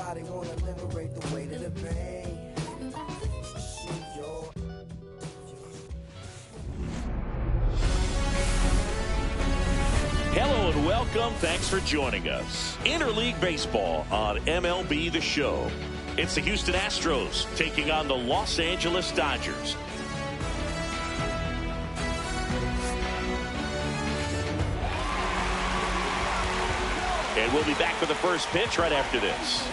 body, wanna liberate the weight of the pain. Hello and welcome. Thanks for joining us. Interleague Baseball on MLB The Show. It's the Houston Astros taking on the Los Angeles Dodgers. And we'll be back for the first pitch right after this.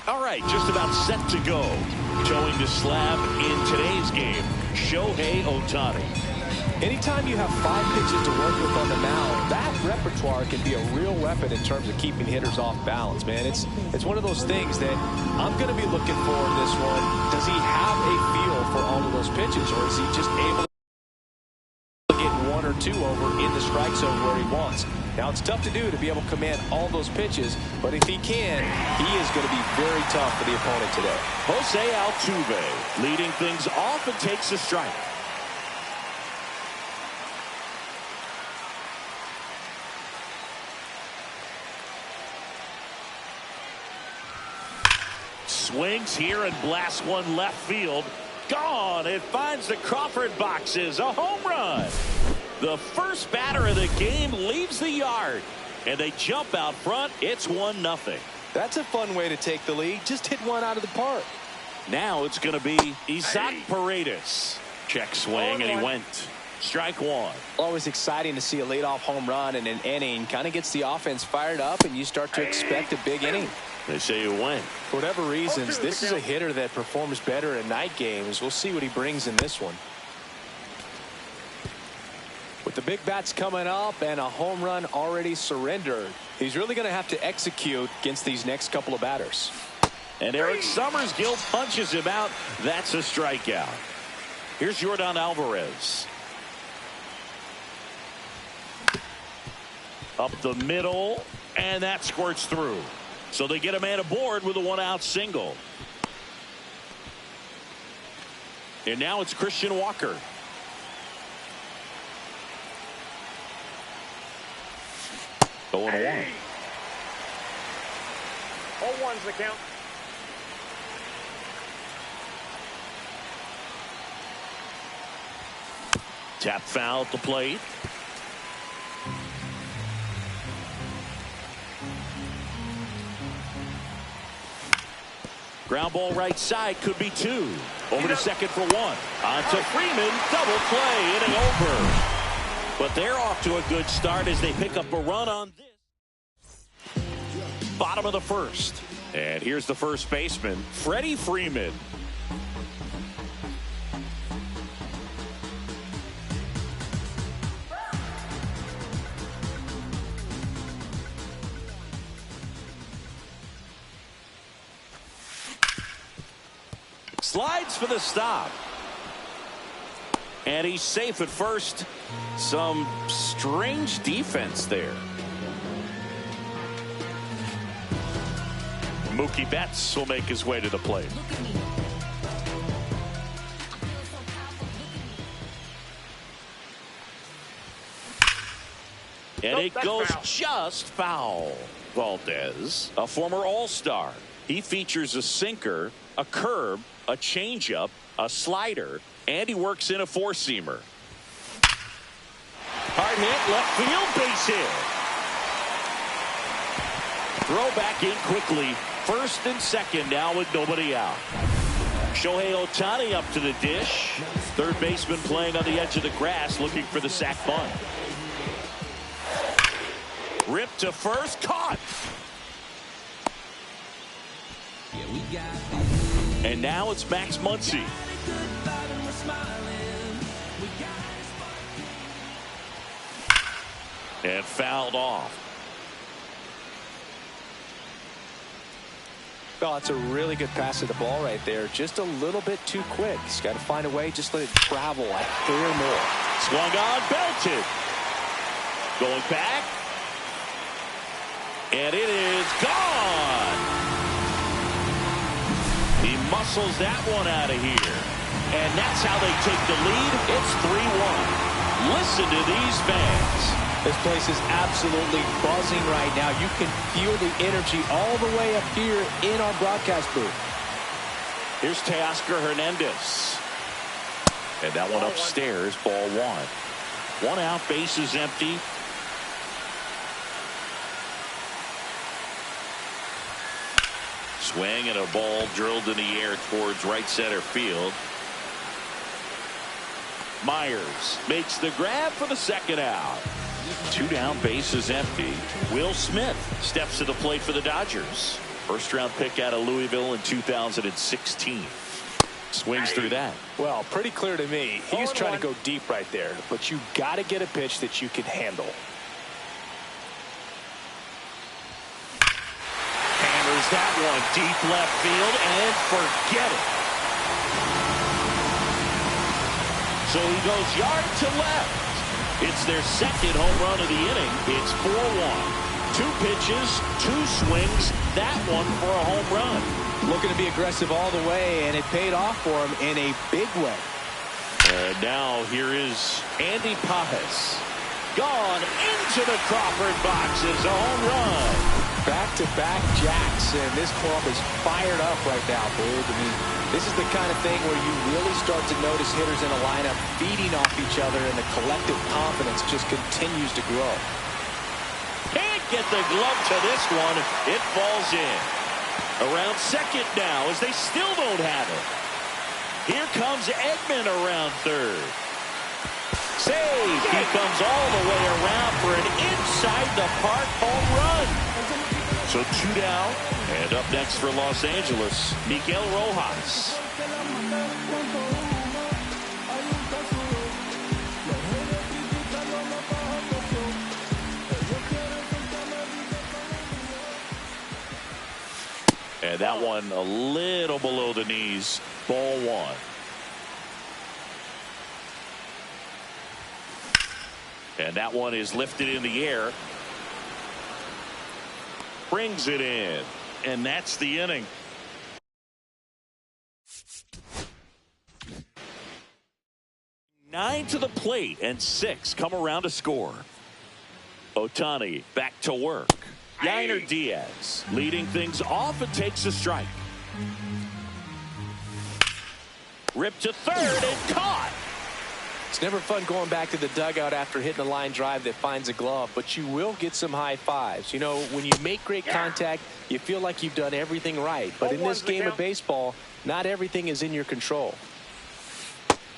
All right, just about set to go. Towing the slab in today's game, Shohei Ohtani. Anytime you have 5 pitches to work with on the mound, that repertoire can be a real weapon in terms of keeping hitters off balance, man. It's one of those things that I'm going to be looking for in this one. Does he have a feel for all of those pitches, or is he just able to get 1 or 2 over in the strike zone where he wants? Now, it's tough to do to be able to command all those pitches, but if he can, he is going to be very tough for the opponent today. Jose Altuve leading things off and takes a strike. Swings here and blasts one left field. Gone. It finds the Crawford boxes. A home run. The first batter of the game leaves the yard, and they jump out front. It's 1-0. That's a fun way to take the lead. Just hit one out of the park. Now it's going to be Isaac Paredes. Check swing, and he went. Strike 1. Always exciting to see a leadoff home run in an inning. Kind of gets the offense fired up, and you start to expect a big inning. They say you win. For whatever reasons, this is a hitter that performs better in night games. We'll see what he brings in this one. With the big bats coming up and a home run already surrendered, he's really going to have to execute against these next couple of batters. And Eric Summersgill punches him out. That's a strikeout. Here's Yordan Alvarez. Up the middle, and that squirts through. So they get a man aboard with a 1-out single. And now it's Christian Walker. Going 1. 0-1's the count. Tap foul at the plate. Ground ball right side, could be 2. Over to second for 1. On to Freeman, double play, inning over. But they're off to a good start as they pick up a run on this. Bottom of the first. And here's the first baseman, Freddie Freeman. Slides for the stop. And he's safe at first. Some strange defense there. Mookie Betts will make his way to the plate. And it goes foul. Just foul. Valdez, a former All-Star. He features a sinker, a curve, a changeup, a slider, and he works in a 4-seamer. Hard hit, left field, base hit. Throw back in quickly. First and second now with nobody out. Shohei Ohtani up to the dish. Third baseman playing on the edge of the grass, looking for the sac bunt. Ripped to first, caught. And now it's Max Muncy. And fouled off. Oh, it's a really good pass of the ball right there. Just a little bit too quick. He's got to find a way. Just let it travel a hair more. Swung on, belted. Going back. And it is gone. He muscles that one out of here. And that's how they take the lead. It's 3-1. Listen to these fans. This place is absolutely buzzing right now. You can feel the energy all the way up here in our broadcast booth. Here's Teoscar Hernandez. And that one upstairs, ball one. One out, bases empty. Swing and a ball drilled in the air towards right center field. Myers makes the grab for the second out. Two down, bases empty. Will Smith steps to the plate for the Dodgers. First round pick out of Louisville in 2016. Swings through that. Well, pretty clear to me. He's trying to go deep right there, but you got to get a pitch that you can handle. Hammers that one deep left field and forget it. So he goes yard to left. It's their second home run of the inning. It's 4-1. Two pitches, two swings, that one for a home run. Looking to be aggressive all the way, and it paid off for him in a big way. And now here is Andy Pajes. Gone into the Crawford box is a home run. Back-to-back jacks, and this club is fired up right now, Boog. I mean, this is the kind of thing where you really start to notice hitters in a lineup feeding off each other, and the collective confidence just continues to grow. Can't get the glove to this one. It falls in. Around second now as they still don't have it. Here comes Edman around third. Save. He comes all the way around for an inside the park home run. So two down. And up next for Los Angeles, Miguel Rojas. And that one a little below the knees. Ball one. And that one is lifted in the air. Brings it in. And that's the inning. Nine to the plate and 6 come around to score. Ohtani back to work. Yainer Diaz leading things off and takes a strike. Ripped to third and caught. It's never fun going back to the dugout after hitting a line drive that finds a glove, but you will get some high fives. You know, when you make great contact, you feel like you've done everything right. But in this game of baseball, not everything is in your control.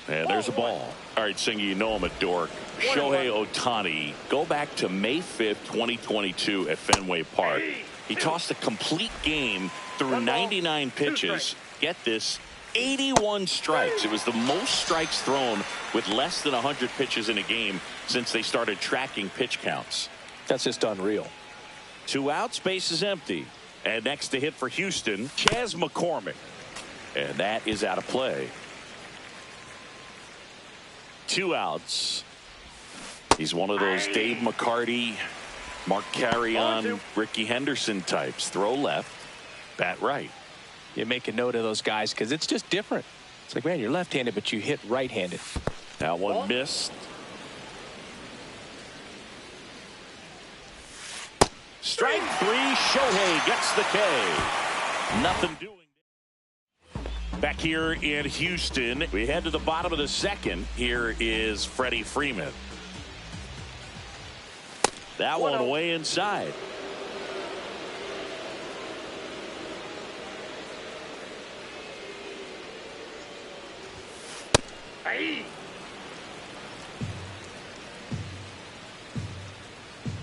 And there's a ball. All right, Singy, you know I'm a dork. Shohei Ohtani, go back to May 5th, 2022 at Fenway Park. He tossed a complete game through 99 pitches. Get this, 81 strikes. It was the most strikes thrown with less than 100 pitches in a game since they started tracking pitch counts. That's just unreal. 2 outs, base is empty. And next to hit for Houston, Chas McCormick. And that is out of play. 2 outs. He's one of those Dave McCarty, Mark Carrion, Ricky Henderson types. Throw left, bat right. You make a note of those guys because it's just different. It's like, man, you're left-handed, but you hit right-handed. That one missed. Strike 3, Shohei gets the K. Nothing doing. Back here in Houston, we head to the bottom of the second. Here is Freddie Freeman. That one way inside.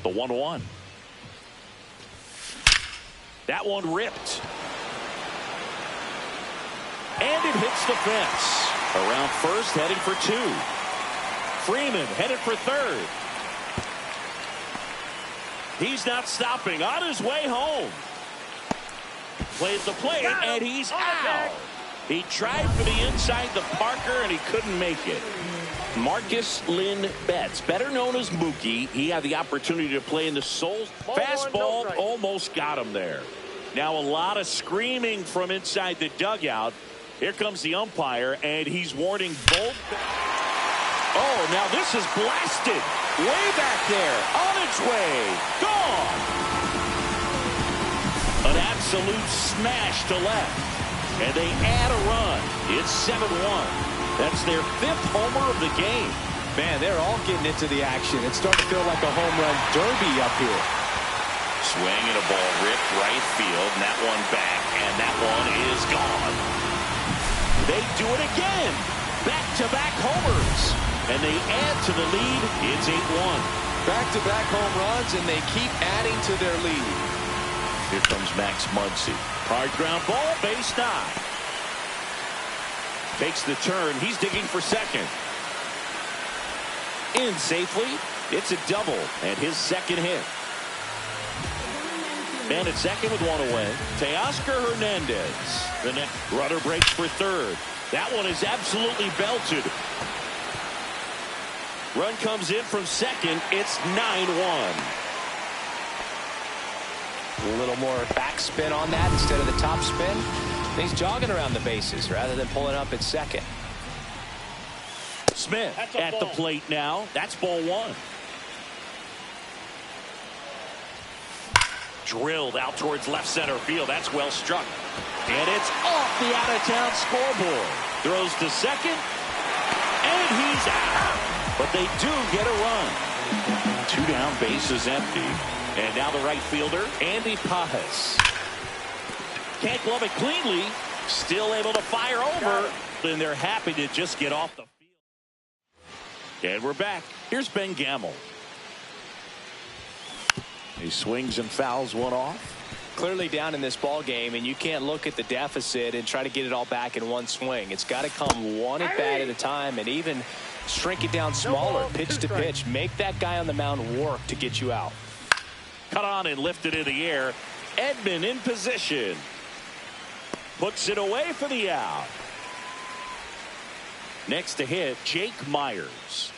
The 1-1. That one ripped. And it hits the fence. Around first, heading for 2. Freeman headed for third. He's not stopping. On his way home. Plays the plate, and he's out. He tried for the inside the Parker, and he couldn't make it. Marcus Lynn Betts, better known as Mookie. He had the opportunity to play in the Soul. Fastball almost got him there. Now a lot of screaming from inside the dugout. Here comes the umpire, and he's warning both. Oh, now this is blasted. Way back there. On its way. Gone. An absolute smash to left. And they add a run. It's 7-1. That's their 5th homer of the game. Man, they're all getting into the action. It's starting to feel like a home run derby up here. Swing and a ball ripped right field. And that one back. And that one is gone. They do it again. Back-to-back homers. And they add to the lead. It's 8-1. Back-to-back home runs, and they keep adding to their lead. Here comes Max Muncy. Hard ground ball, base knock. Takes the turn. He's digging for second. In safely. It's a double and his second hit. Man at second with one away. Teoscar Hernandez. The next runner breaks for third. That one is absolutely belted. Run comes in from second. It's 9-1. A little more backspin on that instead of the top spin. He's jogging around the bases rather than pulling up at second. Smith at the plate now. That's ball one. Drilled out towards left center field. That's well struck. And it's off the out-of-town scoreboard. Throws to second. And he's out. But they do get a run. 2 down, bases empty. And now the right fielder, Andy Pajas. Can't glove it cleanly. Still able to fire over. And they're happy to just get off the field. And we're back. Here's Ben Gamel. He swings and fouls one off. Clearly down in this ball game, and you can't look at the deficit and try to get it all back in one swing. It's got to come one at bat at a time, and even shrink it down smaller, pitch to pitch. Make that guy on the mound work to get you out. Cut on and lifted in the air. Edman in position. Puts it away for the out. Next to hit, Jake Myers.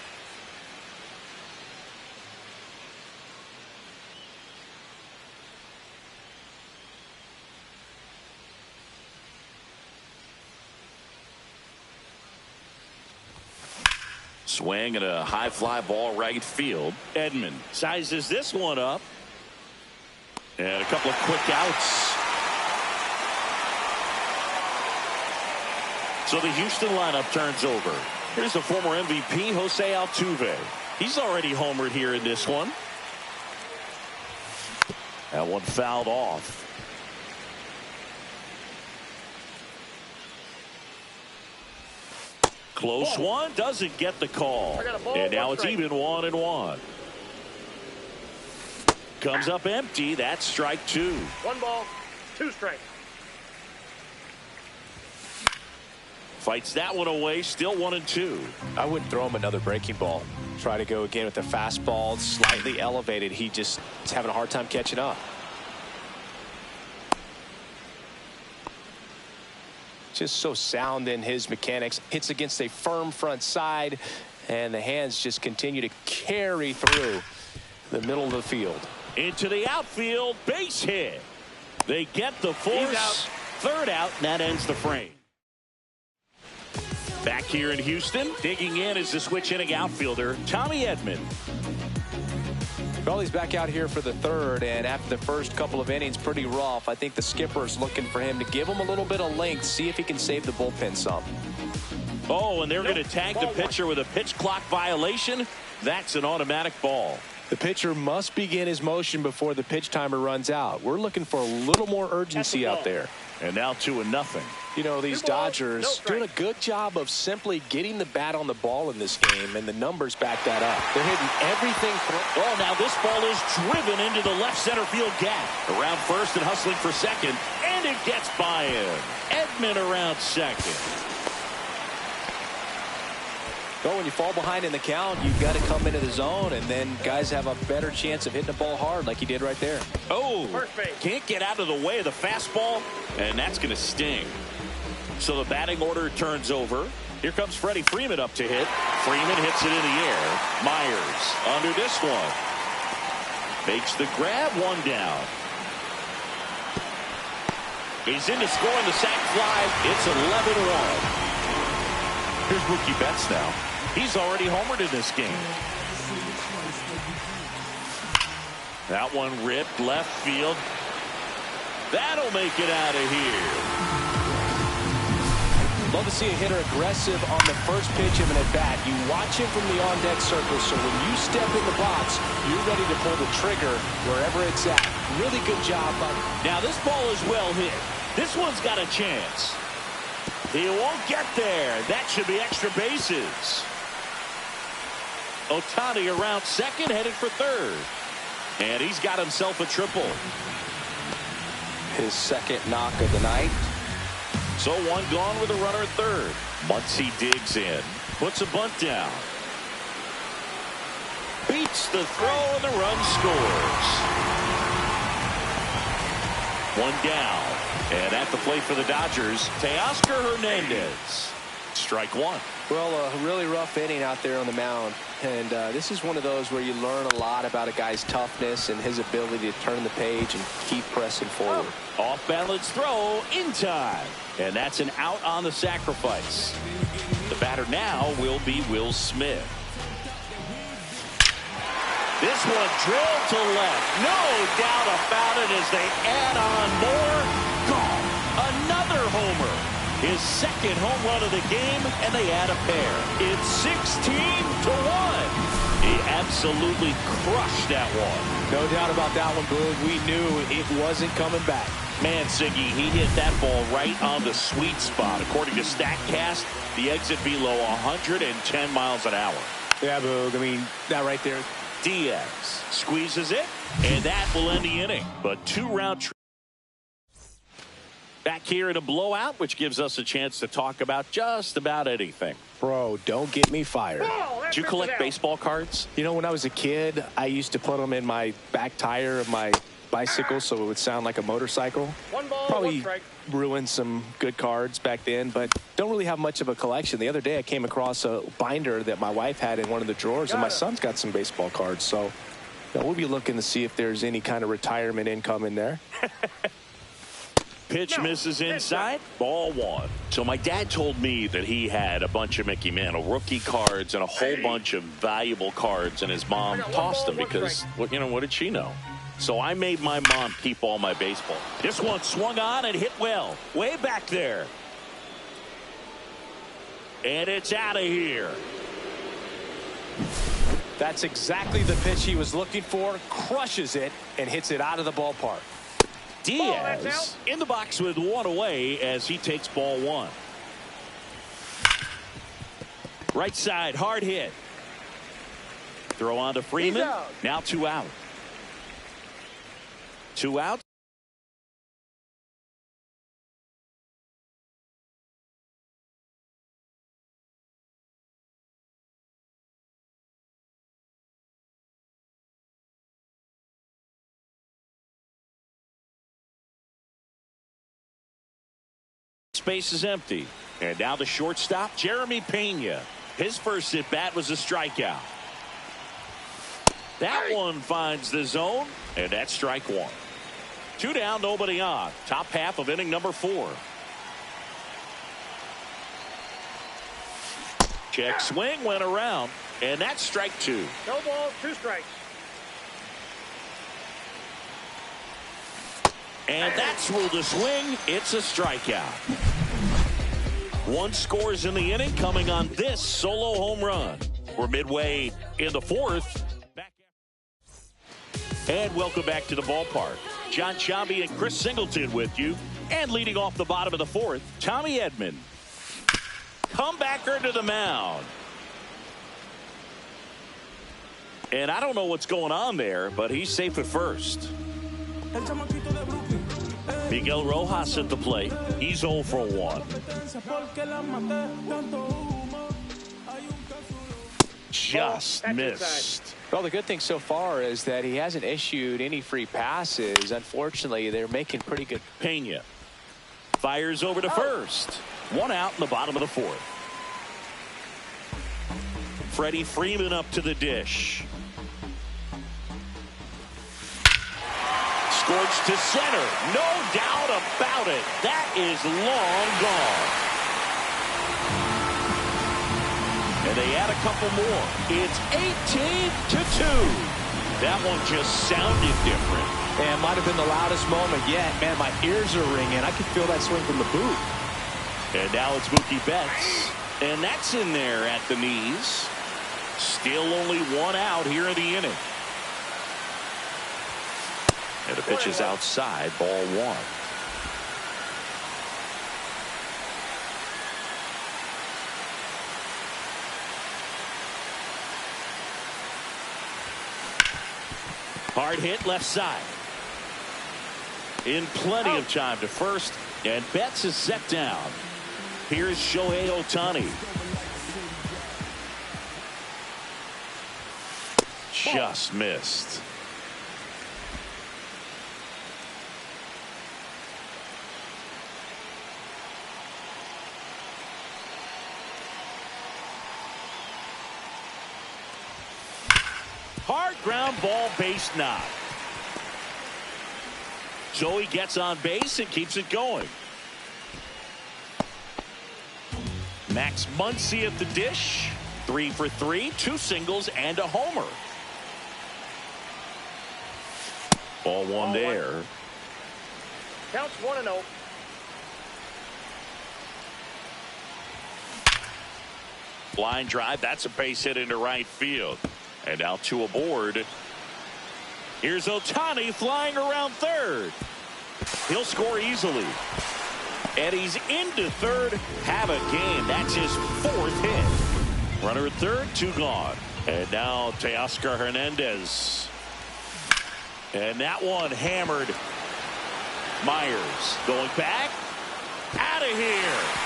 Swing and a high fly ball right field. Edman sizes this one up. And a couple of quick outs. So the Houston lineup turns over. Here's the former MVP, Jose Altuve. He's already homered here in this one. That one fouled off. Close one, doesn't get the call. And now it's even 1-1. Comes up empty. That's strike 2. 1 ball, 2 strikes. Fights that one away. Still 1-2. I wouldn't throw him another breaking ball. Try to go again with the fastball, slightly elevated. He just is having a hard time catching up. Just so sound in his mechanics. Hits against a firm front side, and the hands just continue to carry through the middle of the field. Into the outfield, base hit. They get the force. Third out, and that ends the frame. Back here in Houston, digging in is the switch hitting outfielder, Tommy Edman. Well, he's back out here for the third, and after the first couple of innings, pretty rough. I think the skipper's looking for him to give him a little bit of length, see if he can save the bullpen some. Oh, and they're going to tag the pitcher with a pitch clock violation. That's an automatic ball. The pitcher must begin his motion before the pitch timer runs out. We're looking for a little more urgency out there. And now 2-0. You know, these Dodgers doing a good job of simply getting the bat on the ball in this game, and the numbers back that up. They're hitting everything. Oh, now this ball is driven into the left center field gap. Around first and hustling for second, and it gets by him. Edman around second. Well, when you fall behind in the count, you've got to come into the zone, and then guys have a better chance of hitting the ball hard like he did right there. Oh, can't get out of the way of the fastball, and that's going to sting. So the batting order turns over. Here comes Freddie Freeman up to hit. Freeman hits it in the air. Myers under this one. Makes the grab, 1 down. He's in to score on the sac fly. It's 11-1. Here's Mookie Betts now. He's already homered in this game. That one ripped left field. That'll make it out of here. Love to see a hitter aggressive on the first pitch of an at-bat. You watch him from the on-deck circle, so when you step in the box, you're ready to pull the trigger wherever it's at. Really good job, buddy. Now this ball is well hit. This one's got a chance. He won't get there. That should be extra bases. Ohtani around second, headed for third. And he's got himself a triple. His second knock of the night. So one gone with a runner at third. Muncy digs in. Puts a bunt down. Beats the throw and the run scores. One down. And at the plate for the Dodgers, Teoscar Hernandez. Strike one. Well, a really rough inning out there on the mound. And this is one of those where you learn a lot about a guy's toughness and his ability to turn the page and keep pressing forward. Off balance throw in time. And that's an out on the sacrifice. The batter now will be Will Smith. This one drilled to left. No doubt about it as they add on more. Gone. Another homer. His second home run of the game, and they add a pair. It's 16-1. He absolutely crushed that one. No doubt about that one, Boog. We knew it wasn't coming back. Man, Siggy, he hit that ball right on the sweet spot. According to StatCast, the exit below 110 miles an hour. Yeah, Boog. I mean, that right there. Diaz squeezes it, and that will end the inning. But two-round trip. Back here in a blowout, which gives us a chance to talk about just about anything. Bro, don't get me fired. Did you collect baseball cards? You know, when I was a kid, I used to put them in my back tire of my bicycle so it would sound like a motorcycle. One ball, Probably one strike. ruined some good cards back then, but don't really have much of a collection. The other day I came across a binder that my wife had in one of the drawers, and my son's got some baseball cards. So you know, we'll be looking to see if there's any kind of retirement income in there. Pitch misses inside. Ball one. So my dad told me that he had a bunch of Mickey Mantle rookie cards and a whole bunch of valuable cards, and his mom tossed them because, well, you know, what did she know? So I made my mom keep all my baseball. This one swung on and hit well. Way back there. And it's out of here. That's exactly the pitch he was looking for. Crushes it and hits it out of the ballpark. Diaz in the box with one away as he takes ball one. Right side, hard hit. Throw on to Freeman. Now two out. Two out. Space is empty. And now the shortstop, Jeremy Pena. His first at bat was a strikeout. That one finds the zone, and that's strike one. Two down, nobody on. Top half of inning number 4. Check swing went around, and that's strike two. No balls, 2 strikes. And that's ruled a swing. It's a strikeout. One scores in the inning coming on this solo home run. We're midway in the 4th. And welcome back to the ballpark. John Sciambi and Chris Singleton with you. And leading off the bottom of the 4th, Tommy Edman. Comebacker to the mound. And I don't know what's going on there, but he's safe at first. Miguel Rojas at the plate. He's 0 for 1. Just missed. Well, the good thing so far is that he hasn't issued any free passes. Unfortunately, they're making pretty good. Pena fires over to first. One out in the bottom of the 4th. Freddie Freeman up to the dish. Scorched to center. No doubt about it. That is long gone. And they add a couple more. It's 18-2. That one just sounded different. And might have been the loudest moment yet. Man, my ears are ringing. I can feel that swing from the boot. And now it's Mookie Betts. And that's in there at the knees. Still only one out here in the inning. And the pitch is outside, ball one. Hard hit left side. In plenty of time to first, and Betts is set down. Here's Shohei Ohtani. Just missed. Hard ground ball, base knock. Joey gets on base and keeps it going. Max Muncy at the dish. 3 for 3, 2 singles and a homer. Ball one there. Counts 1-0. Line drive. That's a base hit into right field. And now 2 aboard. Here's Ohtani flying around third. He'll score easily. And he's into third. Have a game. That's his 4th hit. Runner at third, 2 gone. And now Teoscar Hernandez. And that one hammered. Myers going back. Out of here.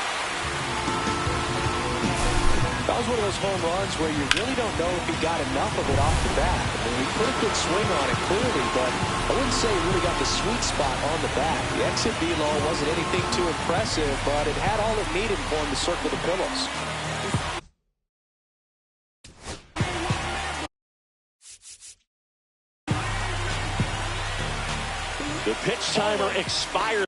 That was one of those home runs where you really don't know if he got enough of it off the bat. I mean, he put a good swing on it clearly, but I wouldn't say he really got the sweet spot on the bat. The exit velo wasn't anything too impressive, but it had all it needed for him to circle the pillows. The pitch timer expired.